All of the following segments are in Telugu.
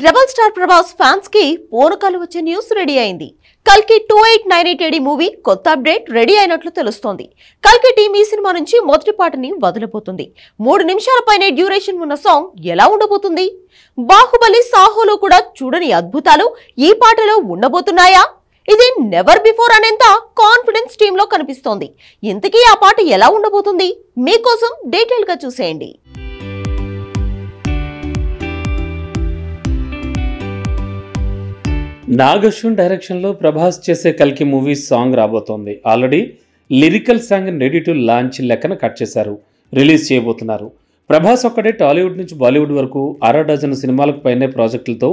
రెబల్ స్టార్ ప్రభాస్ ఫ్యాన్స్ కి పోనకాలు వచ్చే న్యూస్ రెడీ అయింది. కల్కి 2898 మూవీ కొత్త అప్డేట్ రెడీ అయినట్లు తెలుస్తోంది. కల్కి టీమ్ ఈ సినిమా నుంచి మొదటి పాటని వదలబోతుంది. 3 నిమిషాల పైనే డ్యూరేషన్ ఉన్న సాంగ్ ఎలా ఉండబోతుంది? బాహుబలి సాహోలో కూడా చూడని అద్భుతాలు ఈ పాటలో ఉండబోతున్నాయా? ఇది నెవర్ బిఫోర్ అనేంత కాన్ఫిడెన్స్ టీమ్ లో కనిపిస్తోంది. ఇంతకీ ఆ పాట ఎలా ఉండబోతుంది? మీకోసం డీటెయిల్ గా చూసేయండి. నాగ్ అశ్విన్ డైరెక్షన్లో ప్రభాస్ చేసే కల్కి మూవీ సాంగ్ రాబోతోంది. Already lyrical song ready to launch లెక్కన కట్ చేశారు, రిలీజ్ చేయబోతున్నారు. ప్రభాస్ ఒక్కడే టాలీవుడ్ నుంచి బాలీవుడ్ వరకు 6 డజన్ సినిమాలకు పైనే ప్రాజెక్టులతో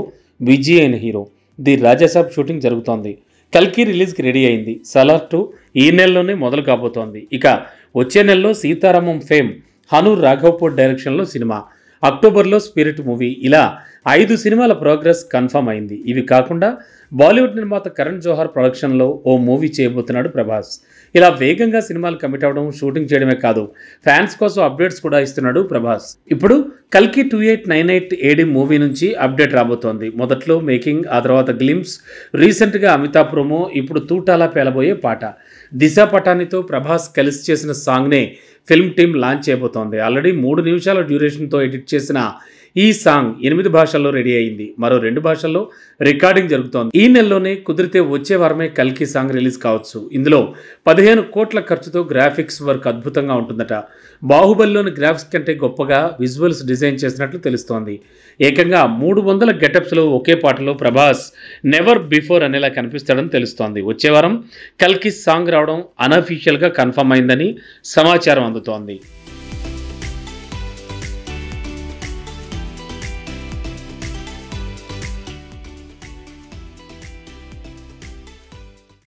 బిజీ అయిన హీరో. ది రాజాసాబ్ షూటింగ్ జరుగుతోంది. కల్కి రిలీజ్కి రెడీ అయింది. సలార్ 2 ఈ నెలలోనే మొదలు కాబోతోంది. ఇక వచ్చే నెలలో సీతారామం ఫేమ్ హనూర్ రాఘవపూర్ డైరెక్షన్లో సినిమా, అక్టోబర్లో స్పిరిట్ మూవీ, ఇలా 5 సినిమాల ప్రోగ్రెస్ కన్ఫర్మ్ అయింది. ఇవి కాకుండా బాలీవుడ్ నిర్మాత కరణ్ జోహార్ ప్రొడక్షన్లో ఓ మూవీ చేయబోతున్నాడు ప్రభాస్. ఇలా వేగంగా సినిమాలు కమిట్ అవ్వడం, షూటింగ్ చేయడమే కాదు, ఫ్యాన్స్ కోసం అప్డేట్స్ కూడా ఇస్తున్నాడు ప్రభాస్. ఇప్పుడు కల్కి 2898 AD మూవీ నుంచి అప్డేట్ రాబోతోంది. మొదట్లో మేకింగ్, ఆ తర్వాత గ్లిమ్స్, రీసెంట్గా అమితాబ్ ప్రోమో, ఇప్పుడు తూటాలా పేలబోయే పాట. దిశ పటానితో ప్రభాస్ కలిసి చేసిన సాంగ్నే ఫిల్మ్ టీమ్ లాంచ్ చేయబోతోంది. ఆల్రెడీ 3 నిమిషాల డ్యూరేషన్తో ఎడిట్ చేసిన ఈ సాంగ్ 8 భాషల్లో రెడీ అయింది. మరో 2 భాషల్లో రికార్డింగ్ జరుగుతోంది. ఈ నెలలోనే కుదిరితే వచ్చే వారమే కల్కి సాంగ్ రిలీజ్ కావచ్చు. ఇందులో 15 కోట్ల ఖర్చుతో గ్రాఫిక్స్ వర్క్ అద్భుతంగా ఉంటుందట. బాహుబలిలోని గ్రాఫిక్స్ కంటే గొప్పగా విజువల్స్ డిజైన్ చేసినట్లు తెలుస్తోంది. ఏకంగా 300 గెటప్స్లో ఒకే పాటలో ప్రభాస్ నెవర్ బిఫోర్ అనేలా కనిపిస్తాడని తెలుస్తోంది. వచ్చే వారం కల్కి సాంగ్ రావడం అనఫీషియల్గా కన్ఫర్మ్ అయిందని సమాచారం అందుతోంది.